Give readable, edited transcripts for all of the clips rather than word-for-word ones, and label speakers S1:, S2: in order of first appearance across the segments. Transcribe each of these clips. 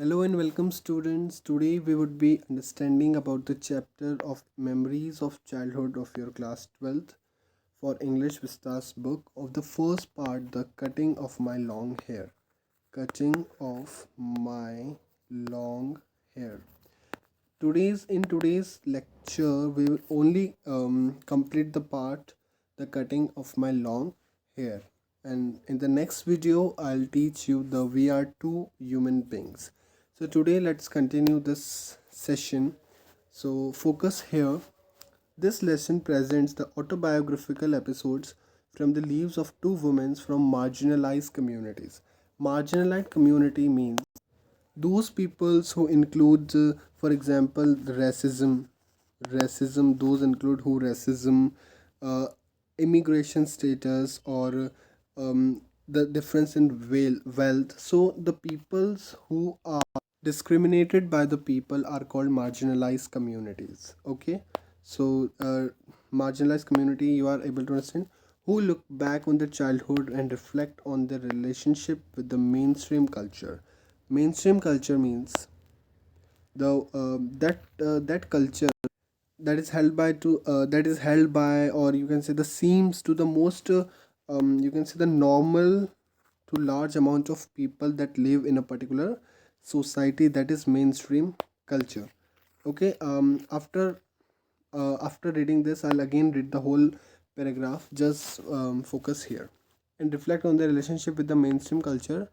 S1: Hello and welcome students. Today we would be understanding about the chapter of memories of childhood of your class 12th for English Vista's book of the first part, the cutting of my long hair. Cutting of my long hair. In today's lecture we will only complete the part the cutting of my long hair, and in the next video I'll teach you the we are two human beings. So today let's continue this session. So focus here. This lesson presents the autobiographical episodes from the lives of two women from marginalized communities. Marginalized community means those peoples who include, for example, the racism, those include who racism, uh, immigration status, or the difference in wealth. So the peoples who are discriminated by the people are called marginalized communities. Okay, so marginalized community, you are able to understand, who look back on their childhood and reflect on their relationship with the mainstream culture. Mainstream culture means the that culture that is held by, or you can say the seems to the most you can say the normal to large amount of people that live in a particular society, that is mainstream culture. Okay, after reading this I'll again read the whole paragraph. Just focus here and reflect on the relationship with the mainstream culture.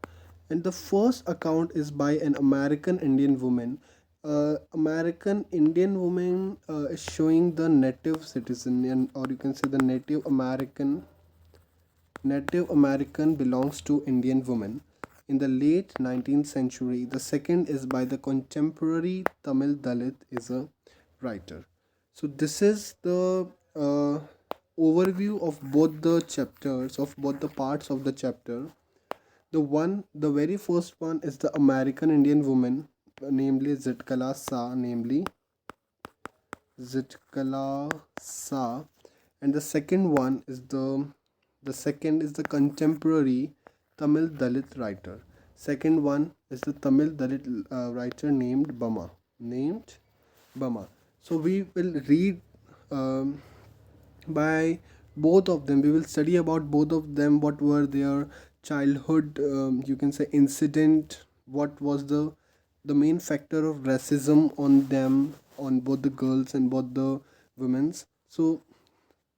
S1: And the first account is by an American Indian woman. American Indian woman is showing the native citizen, and or you can say the Native American. Native American belongs to Indian woman in the late 19th century. The second is by the contemporary Tamil Dalit is a writer. So this is the overview of both the chapters, of both the parts of the chapter. The very first one is the American Indian woman, namely Zitkala Sa, and the second is the contemporary Tamil Dalit writer. Second one is the Tamil Dalit writer named Bama. So we will read um, by both of them. We will study about both of them. What were their childhood, you can say, incident? What was the main factor of racism on them, on both the girls and both the women's? So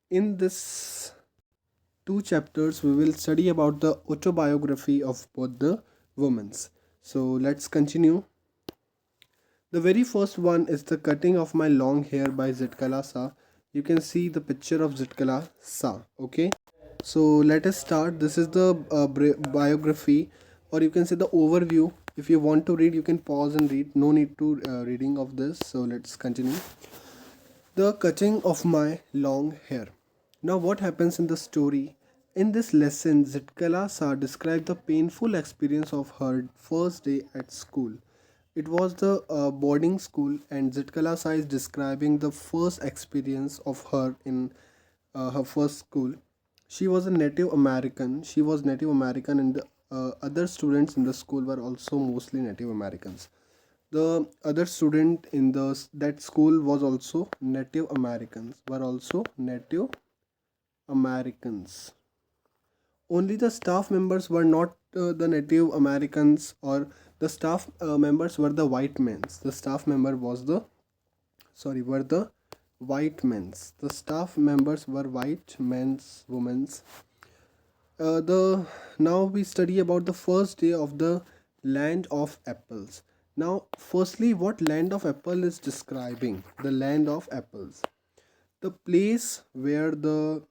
S1: in this two chapters we will study about the autobiography of both the women's. So let's continue. The very first one is the cutting of my long hair by Zitkala Sa. You can see the picture of Zitkala Sa. Okay, so let us start. This is the biography, or you can say the overview. If you want to read, you can pause and read. No need to reading of this. So let's continue. The cutting of my long hair. Now, what happens in the story? In this lesson, Zitkala Sa described the painful experience of her first day at school. It was the boarding school, and Zitkala Sa is describing the first experience of her in her first school. She was a Native American. She was Native American, and the other students in the school were also mostly Native Americans. The other student in that school was also Native Americans. Were also Native Americans. Only the staff members were not the Native Americans, or the staff members were the white men. The staff member was the sorry were the white men's. The staff members were white men's, women's. The Now we study about the first day of the land of apples. Now, firstly, what land of apple is describing? The land of apples, the place where the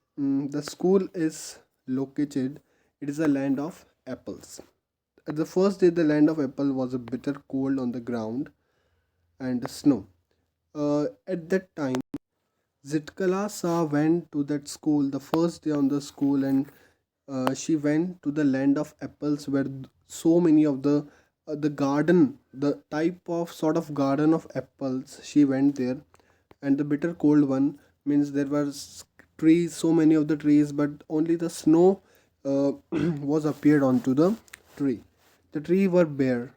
S1: school is located. It is a land of apples. At the first day, the land of apple was a bitter cold on the ground and snow. At that time, Zitkala Sa went to that school the first day on the school, and she went to the land of apples where so many of the garden, the type of sort of garden of apples. She went there, and the bitter cold one means there were trees, so many of the trees, but only the snow uh, was appeared onto the tree. The tree were bare.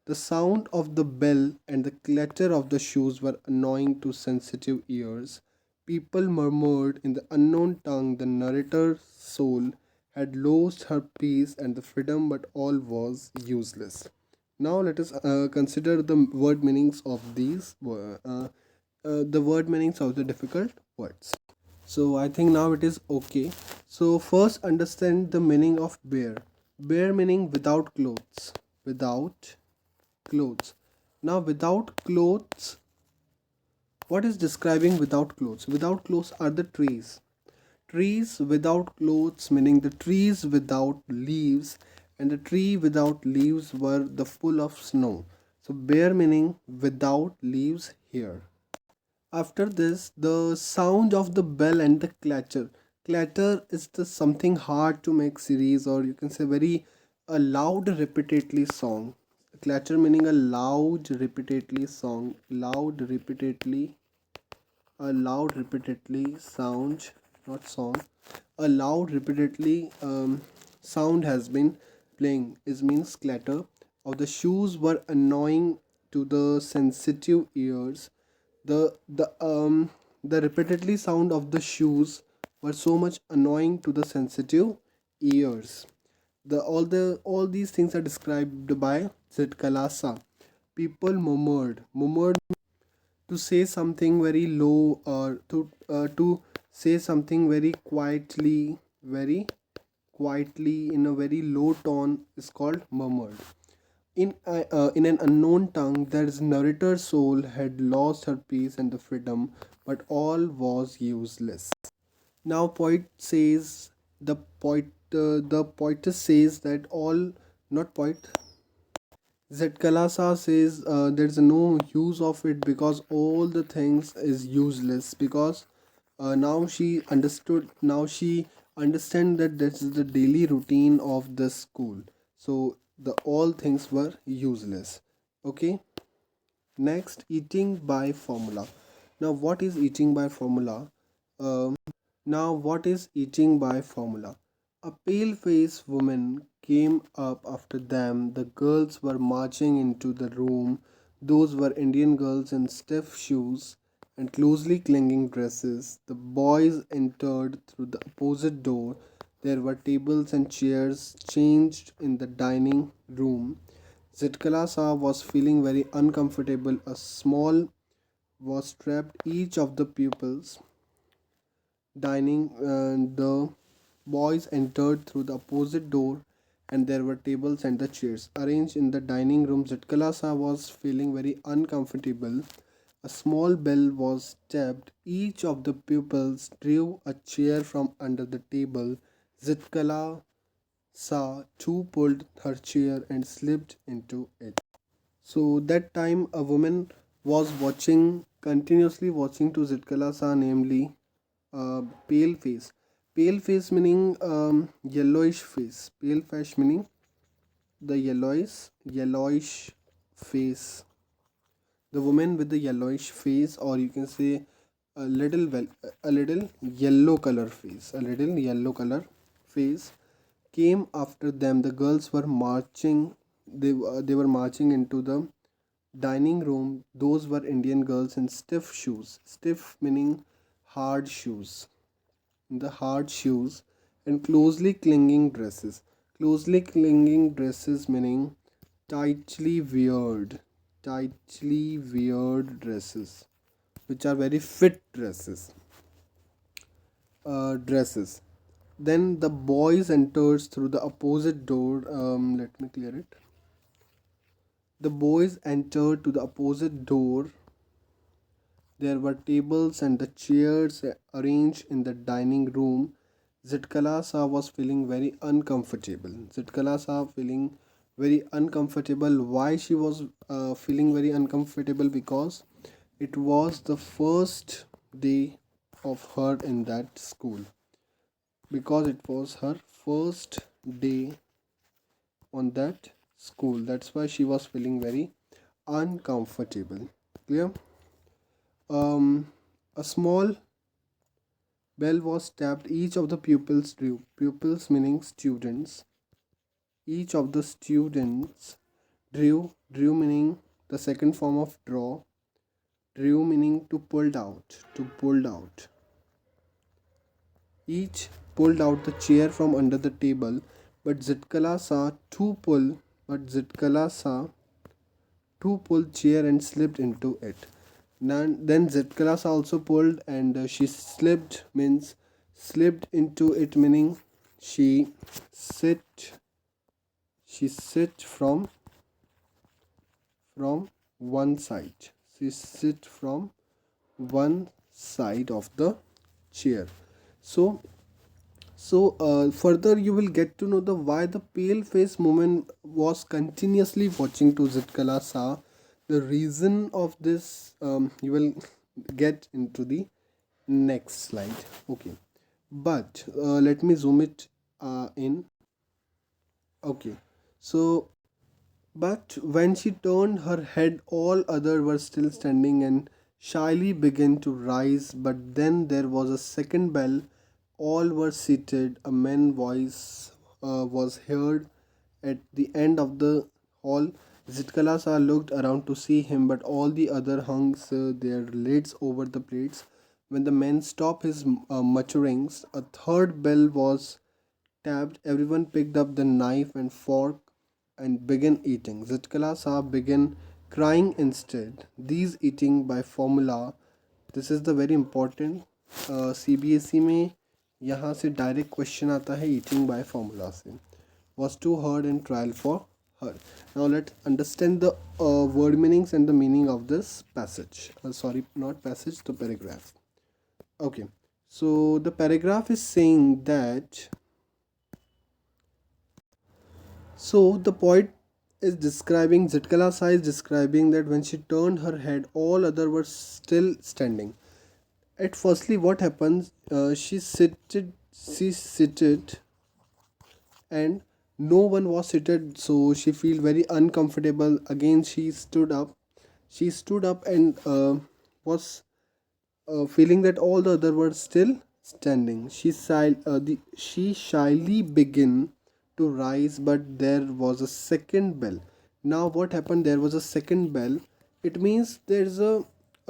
S1: The sound of the bell and the clatter of the shoes were annoying to sensitive ears. People murmured in the unknown tongue. The narrator's soul had lost her peace and the freedom, but all was useless. Now let us consider the word meanings of the word meanings of the difficult words. So I think now it is okay. So first understand the meaning of bare. Bare meaning without clothes. Without clothes. Now without clothes, what is describing without clothes? Without clothes are the trees. Trees without clothes meaning the trees without leaves, and the tree without leaves were the full of snow. So bare meaning without leaves here. After this, the sound of the bell and the clatter. Clatter is the something hard to make series, or you can say very a loud repeatedly song. Clatter meaning a loud repeatedly song. Loud repeatedly sound, not song. A loud repeatedly sound has been playing. Is means clatter. Of the shoes were annoying to the sensitive ears. The repeatedly sound of the shoes were so much annoying to the sensitive ears. All these things are described by Zitkalasa. People murmured to say something very low, or to say something very quietly in a very low tone is called murmured. In an unknown tongue, their narrator's soul had lost her peace and the freedom, but all was useless. Now, the poetess says that all, not poet. Zetkalasa says there's no use of it because all the things is useless, because now she understand that this is the daily routine of the school, so the all things were useless. Okay, next, eating by formula. Now what is eating by formula? Now, what is eating by formula? A pale faced woman came up after them. The girls were marching into the room. Those were Indian girls in stiff shoes and closely clinging dresses. The boys entered through the opposite door. There were tables and chairs changed in the dining room. Zitkala Saab was feeling very uncomfortable. A small was trapped each of the pupils dining, and the boys entered through the opposite door, and there were tables and the chairs arranged in the dining room. Zitkalasa was feeling very uncomfortable. A small bell was tapped. Each of the pupils drew a chair from under the table. Zitkala saw too pulled her chair and slipped into it. So that time a woman was watching, continuously watching to Zitkala Sa, namely pale face. Pale face meaning yellowish face. Pale face meaning the yellowish face. The woman with the yellowish face, or you can say a little yellow color face. A little yellow color face came after them. The girls were marching. They were marching into the dining room. Those were Indian girls in stiff shoes. Stiff meaning hard shoes. The hard shoes and closely clinging dresses. Closely clinging dresses meaning tightly weared dresses, which are very fit dresses. Then the boys enters through the opposite door. Let me clear it. The boys entered to the opposite door. There were tables and the chairs arranged in the dining room. Zitkala Sa was feeling very uncomfortable. Zitkala Sa feeling very uncomfortable. Why she was feeling very uncomfortable? Because it was the first day of her in that school. Because it was her first day on that school. That's why she was feeling very uncomfortable. Clear? A small bell was tapped. Each of the pupils drew. Pupils meaning students. Each of the students drew Drew meaning the second form of draw. Drew meaning to pulled out. To pulled out. Each pulled out the chair from under the table, but Zitkala saw two pulled chair and slipped into it. Then Zitkala also pulled and she slipped means slipped into it meaning she sit sit from one side. She sit from one side of the chair. So further you will get to know the why the pale face woman was continuously watching to Zitkala Sa. The reason of this you will get into the next slide. Okay, but let me zoom it in. Okay, so but when she turned her head, all others were still standing and shyly began to rise. But then there was a second bell. All were seated. A man's voice was heard at the end of the hall. Zitkalasa looked around to see him, but all the other hung their lids over the plates. When the man stopped his mutterings, a third bell was tapped. Everyone picked up the knife and fork and began eating. Zitkala Saab began crying instead. These eating by formula. This is the very important CBSE में यहाँ से direct question आता है eating by formula से was too hard and trial for her. Now let's understand the word meanings and the meaning of this passage. Sorry, not passage, the paragraph. Okay, so the paragraph is saying that the poet is describing Zitkala Sai is describing that when she turned her head, all other were still standing. At firstly, what happens? She seated, and no one was seated, so she feel very uncomfortable. Again, she stood up. She stood up and was feeling that all the other were still standing. She shyly began to rise, but there was a second bell. Now, what happened? There was a second bell. It means there's a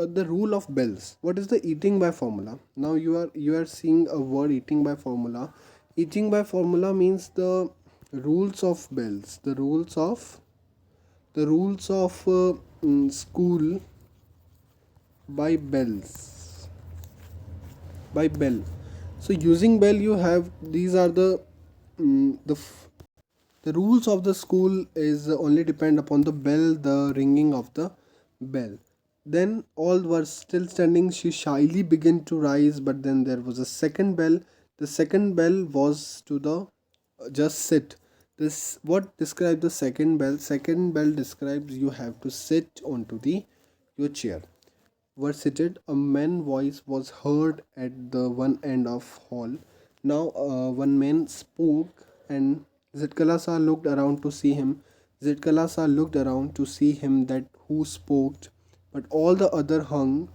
S1: the rule of bells. What is the eating by formula? Now you are seeing a word eating by formula. Eating by formula means the rules of bells. The rules of school by bells by bell. So using bell, you have these are the rules of the school is only depend upon the bell, the ringing of the bell. Then all were still standing. She shyly began to rise, but then there was a second bell. The second bell was to the just sit. This what describes the second bell. Second bell describes you have to sit onto the your chair were seated. A man's voice was heard at the one end of hall. Now one man spoke, and Zitkalasa looked around to see him. Zitkalasa looked around to see him that who spoke, but all the other hung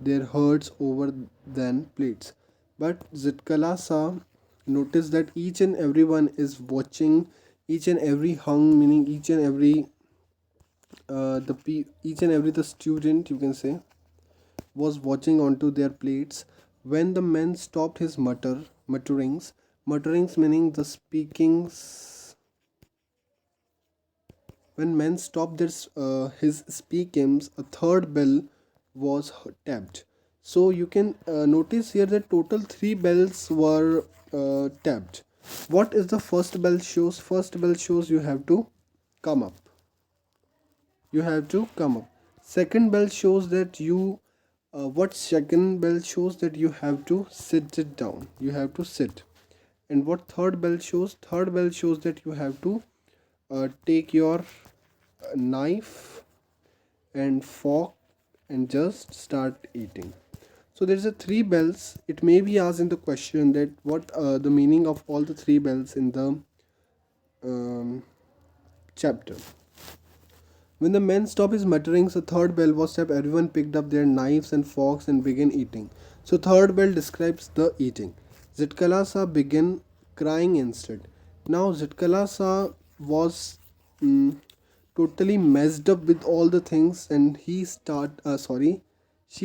S1: their heads over than plates. But Zitkalasa noticed that each and everyone is watching. Each and every hung meaning each and every each and every the student you can say was watching onto their plates. When the man stopped his mutterings meaning the speakings. When men stopped his speakings, a third bell was tapped. So you can notice here that total three bells were tapped. What is the first bell shows? First bell shows you have to come up. You have to come up. Second bell shows that you what second bell shows that you have to sit it down. You have to sit. And what third bell shows? Third bell shows that you have to take your knife and fork and just start eating. So there's a three bells. It may be asked in the question that what the meaning of all the three bells in the chapter. When the man stopped his mutterings, a third bell was tapped. Everyone picked up their knives and forks and began eating. So third bell describes the eating. Zitkalasa began crying instead. Now Zitkalasa was totally messed up with all the things, and she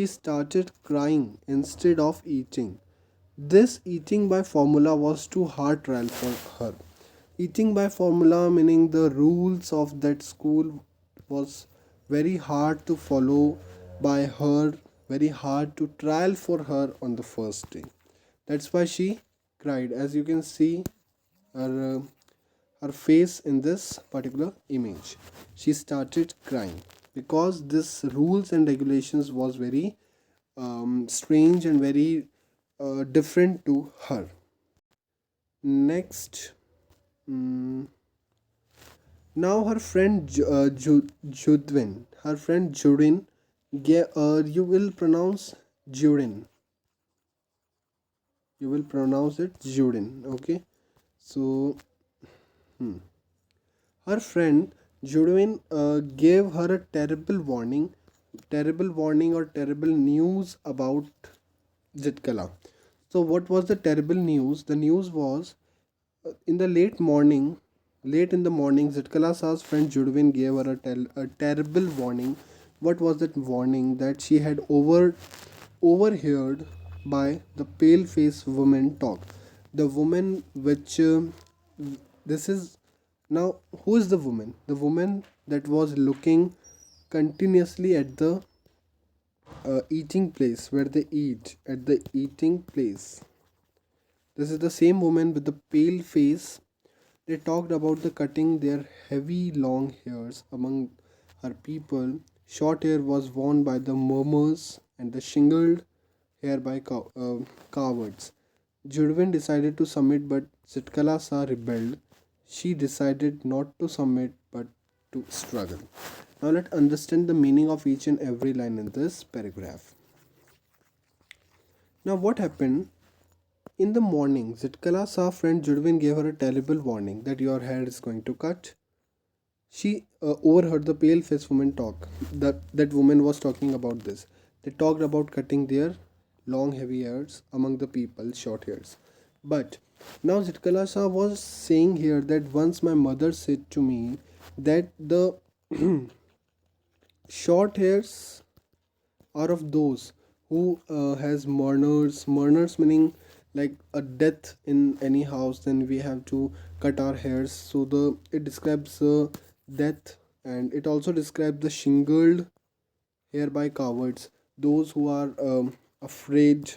S1: started crying instead of eating. This eating by formula was too hard trial for her. Eating by formula meaning the rules of that school was very hard to follow by her, very hard to trial for her on the first day. That's why she cried. As you can see, her her face in this particular image, she started crying because this rules and regulations was very strange and very different to her. Next, mm, now her friend Judwin, her friend Judin, you will pronounce Judin. You will pronounce it Judin. Okay. So her friend Judwin gave her a terrible warning or terrible news about Zitkala. So what was the terrible news? The news was in the late in the morning, Zitkala's friend Judwin gave her a terrible warning. What was that warning? That she had overheard by the pale faced woman talk. The woman which this is now, who is the woman? The woman that was looking continuously at the eating place where they eat, at the eating place. This is the same woman with the pale face. They talked about the cutting their heavy long hairs among her people. Short hair was worn by the mummers and the shingled hair by cowards. Judwin decided to submit, but Zitkala rebelled. She decided not to submit but to struggle. Now let's understand the meaning of each and every line in this paragraph. Now what happened? In the morning, Zitkala's friend Judwin gave her a terrible warning that your hair is going to cut. She overheard the pale faced woman talk. That woman was talking about this. They talked about cutting their long heavy hairs among the people, short hairs. But now Zitkala was saying here that once my mother said to me that the short hairs are of those who has mourners meaning like a death in any house, then we have to cut our hairs. So the it describes death, and it also describes the shingled hair by cowards, those who are afraid,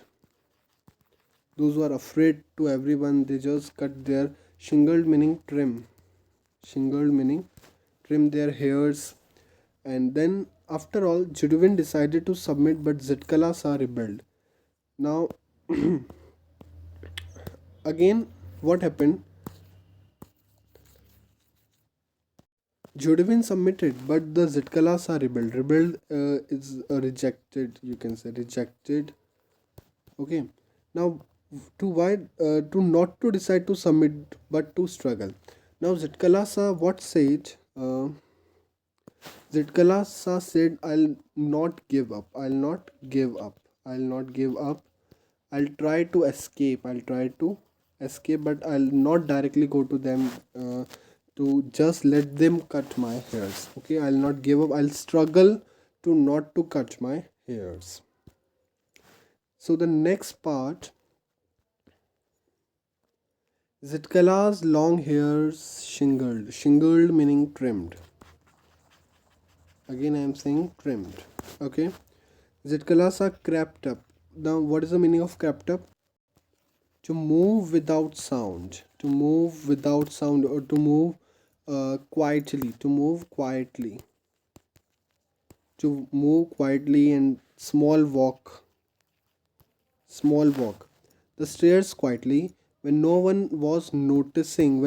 S1: those who are afraid to everyone, they just cut their shingled meaning shingled meaning trim their hairs. And then after all, Judwin decided to submit, but Zitkala rebelled. Now again, what happened? Judwin submitted, but the Zitkala rebelled. Rebelled is rejected, you can say rejected. Okay. Now, to not to decide to submit, but to struggle. Now, Zitkala what said? Zitkala said, I'll not give up. I'll not give up. I'll not give up. I'll try to escape. I'll try to escape, but I'll not directly go to them to just let them cut my hairs. Okay, I'll not give up. I'll struggle to not to cut my hairs. So the next part, Zitkala's long hairs shingled. Shingled meaning trimmed. Again, I am saying trimmed. Okay. Zitkala's are crept up. Now, what is the meaning of crept up? To move without sound. To move without sound, or to move quietly. To move quietly. To move quietly and small walk. Small walk. The stairs quietly. When no one was noticing,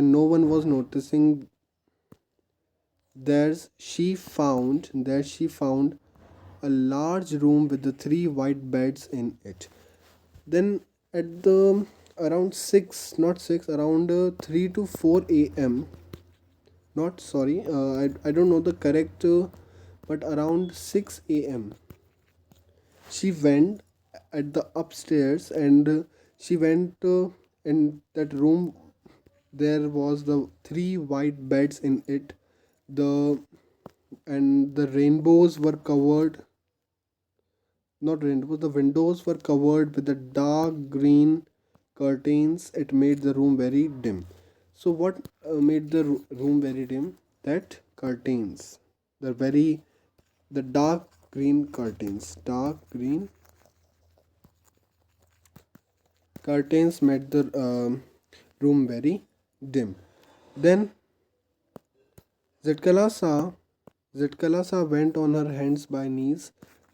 S1: there she found a large room with the three white beds in it. Then at the around 6, not 6, around 3 to 4 a.m. Not sorry, I don't know the correct, but around 6 a.m. she went at the upstairs, and she went in that room. There was the three white beds in it. The and the rainbows were covered, not rainbows, the windows were covered with the dark green curtains. It made the room very dim. So what made the room very dim? That curtains, the very, the dark green curtains, dark green curtains made the room very dim. Then Zitkalasa, Zitkalasa went on her hands by knees.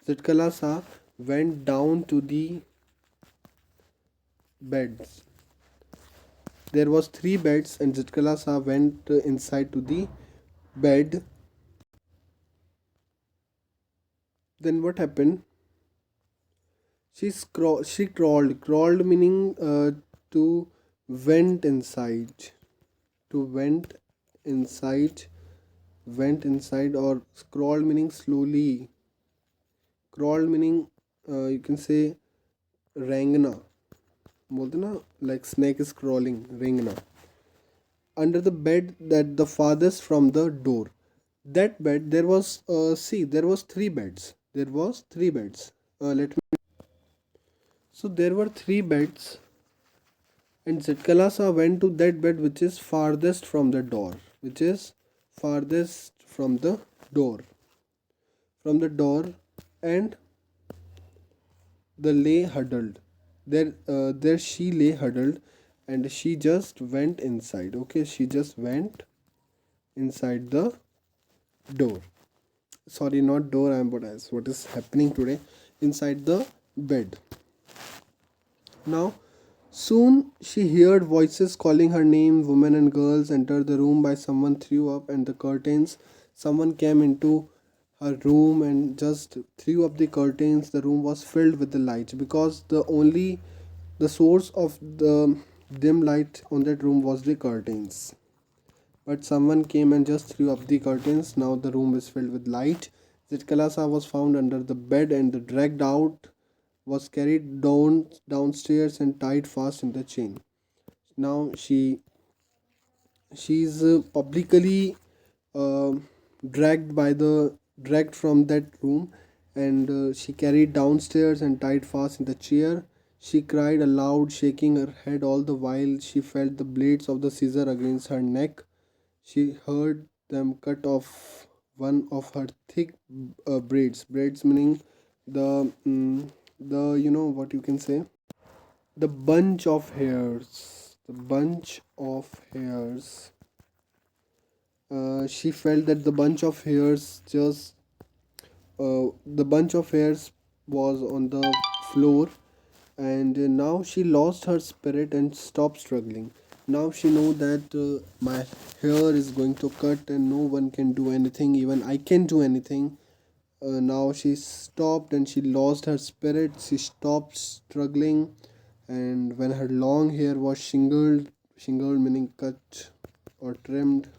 S1: Zitkalasa went down to the beds. There was three beds, and Zitkalasa went inside to the bed. Then what happened? She crawled. Crawled meaning to went inside. To inside. Went inside, or crawled meaning slowly. Crawled meaning you can say rangna. बोलते ना, like snake is crawling, rangna. Under the bed that the farthest from the door. That bed there was see, there was three beds. There was three beds. Let me. So there were three beds, and Zitkalasa went to that bed which is farthest from the door. Which is farthest from the door. From the door, and the lay huddled. There she lay huddled, and she just went inside. Okay, she just went inside the door. Sorry, not door. I'm what is happening today. Inside the bed. Now, soon she heard voices calling her name. Women and girls entered the room. By someone threw up and the curtains. Someone came into her room and just threw up the curtains. The room was filled with the light, because the source of the dim light on that room was the curtains. But someone came and just threw up the curtains. Now the room is filled with light. Zitkalasa was found under the bed and dragged out, was carried downstairs and tied fast in the chain. Now she's publicly uh, dragged from that room, and she carried downstairs and tied fast in the chair. She cried aloud, shaking her head all the while. She felt the blades of the scissor against her neck. She heard them cut off one of her thick braids. Braids meaning the you know what you can say, the bunch of hairs. The bunch of hairs. She felt that the bunch of hairs was on the floor, and now she lost her spirit and stopped struggling. Now she know that my hair is going to cut and no one can do anything, even I can do anything. Now she stopped and she lost her spirit. She stopped struggling, and when her long hair was shingled meaning cut or trimmed,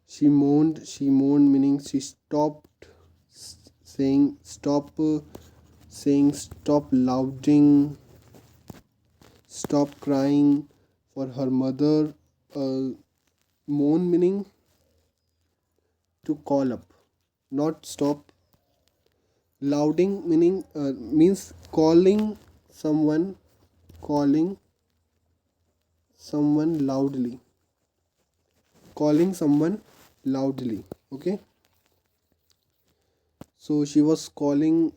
S1: she moaned meaning she stopped saying stop louding, stop crying for her mother. Moan meaning to call up, not stop. Louding meaning means someone calling someone loudly, calling someone loudly. Okay, so she was calling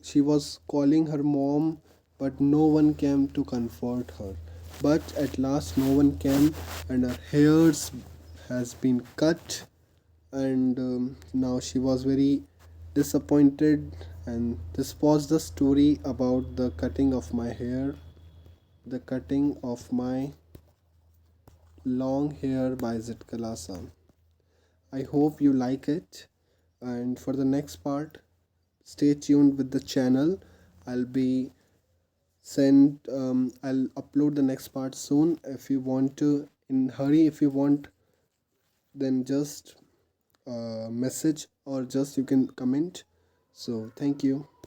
S1: her mom, but no one came to comfort her. But at last no one came, and her hairs has been cut, and now she was very disappointed. And this was the story about the cutting of my hair, the cutting of my long hair by Zitkala San. I hope you like it, and for the next part, stay tuned with the channel. I'll be I'll upload the next part soon. If you want to in hurry, if you want, then just message, or just you can comment. So thank you.